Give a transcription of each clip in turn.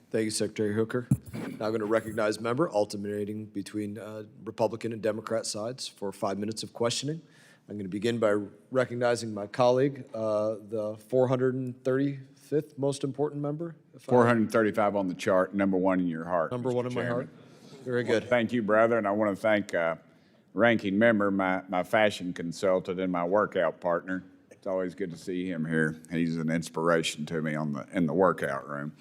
Thank you, Secretary Hooker. Now I'm going to recognize member alternating between Republican and Democrat sides for 5 minutes of questioning. I'm going to begin by recognizing my colleague, the 435th most important member. 435 on the chart, number one in your heart. Number Mr. one in my heart. Very good. Well, thank you, brother, and I want to thank ranking member, my fashion consultant and my workout partner. It's always good to see him here. He's an inspiration to me in the workout room.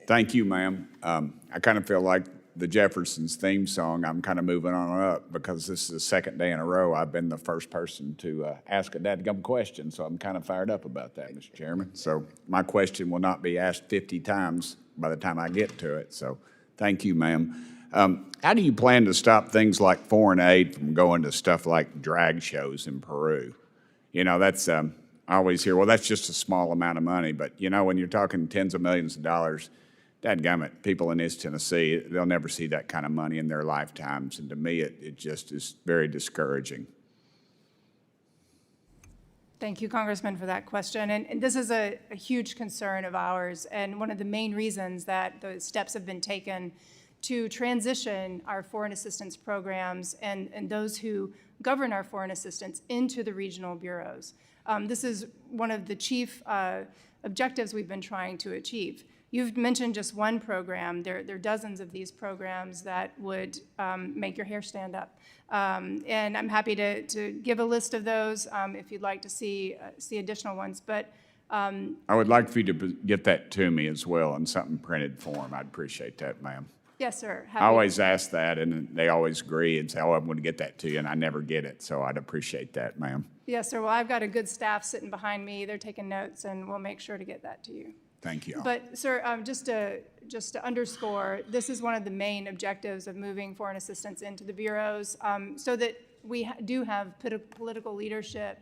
Thank you, ma'am. I kind of feel like the Jeffersons theme song. I'm kind of moving on up because this is the second day in a row I've been the first person to ask a dadgum question, so I'm kind of fired up about that, Mr. Chairman. So my question will not be asked 50 times by the time I get to it, so thank you, ma'am. How do you plan to stop things like foreign aid from going to stuff like drag shows in Peru? You know, that's, I always hear, well, that's just a small amount of money, but you know, when you're talking tens of millions of dollars, dadgummit, people in East Tennessee, they'll never see that kind of money in their lifetimes. And to me, it just is very discouraging. Thank you, Congressman, for that question. And this is a huge concern of ours, and one of the main reasons that the steps have been taken to transition our foreign assistance programs and those who govern our foreign assistance into the regional bureaus. This is one of the chief objectives we've been trying to achieve. You've mentioned just one program. There are dozens of these programs that would make your hair stand up. And I'm happy to give a list of those if you'd like to see additional ones. But I would like for you to get that to me as well in something printed form. I'd appreciate that, ma'am. Yes, sir. I always ask that, and they always agree and say, oh, I'm going to get that to you, and I never get it. So I'd appreciate that, ma'am. Yes, sir. Well, I've got a good staff sitting behind me. They're taking notes, and we'll make sure to get that to you. Thank you. But, sir, just to underscore, this is one of the main objectives of moving foreign assistance into the bureaus, so that we do have political leadership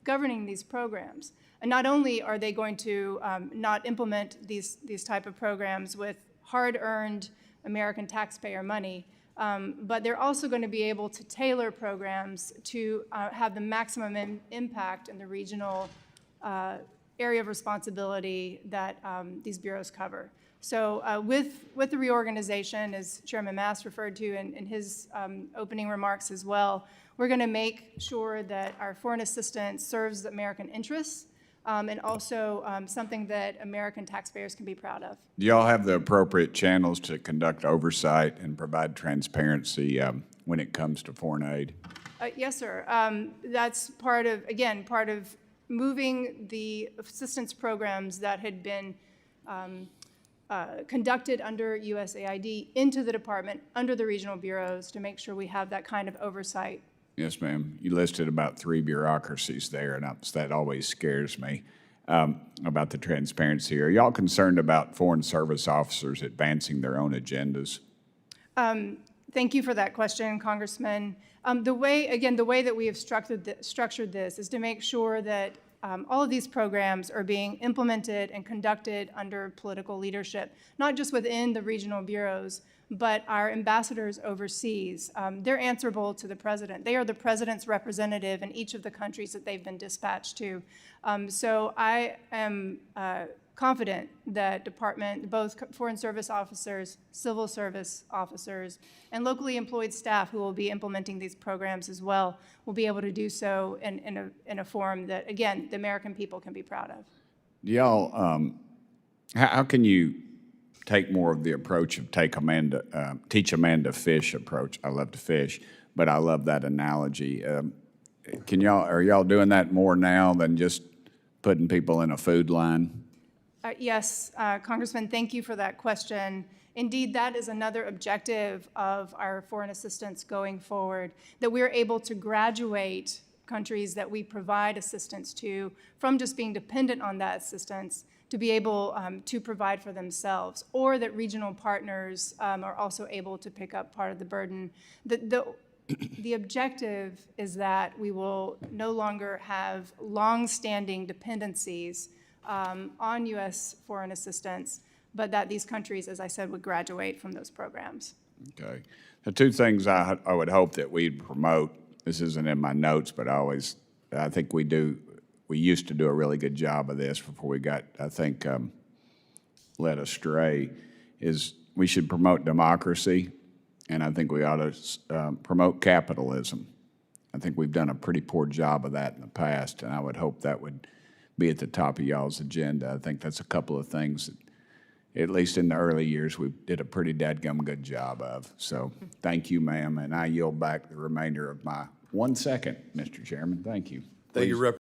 governing these programs. And not only are they going to not implement these type of programs with hard-earned American taxpayer money, but they're also going to be able to tailor programs to have the maximum impact in the regional area of responsibility that these bureaus cover. So with the reorganization, as Chairman Mast referred to in his opening remarks as well, we're going to make sure that our foreign assistance serves American interests and also something that American taxpayers can be proud of. Do y'all have the appropriate channels to conduct oversight and provide transparency when it comes to foreign aid? Yes, sir. That's part of moving the assistance programs that had been conducted under USAID into the department, under the regional bureaus, to make sure we have that kind of oversight. Yes, ma'am. You listed about 3 bureaucracies there, and that always scares me about the transparency. Are y'all concerned about foreign service officers advancing their own agendas? Thank you for that question, Congressman. The way that we have structured this is to make sure that all of these programs are being implemented and conducted under political leadership, not just within the regional bureaus, but our ambassadors overseas. They're answerable to the president. They are the president's representative in each of the countries that they've been dispatched to. So I am confident that both foreign service officers, civil service officers, and locally employed staff who will be implementing these programs as well will be able to do so in a form that, again, the American people can be proud of. Y'all, how can you take more of the approach of teach Amanda fish approach? I love to fish, but I love that analogy. Are y'all doing that more now than just putting people in a food line? Yes, Congressman, thank you for that question. Indeed, that is another objective of our foreign assistance going forward, that we're able to graduate countries that we provide assistance to from just being dependent on that assistance to be able to provide for themselves, or that regional partners are also able to pick up part of the burden. The objective is that we will no longer have long-standing dependencies on U.S. foreign assistance, but that these countries, as I said, would graduate from those programs. Okay. The two things I would hope that we'd promote, this isn't in my notes, but I think we used to do a really good job of this before we got, I think, led astray, is we should promote democracy, and I think we ought to promote capitalism. I think we've done a pretty poor job of that in the past, and I would hope that would be at the top of y'all's agenda. I think that's a couple of things that, at least in the early years, we did a pretty dadgum good job of. So thank you, ma'am, and I yield back the remainder of my 1 second, Mr. Chairman. Thank you. Thank you, Please.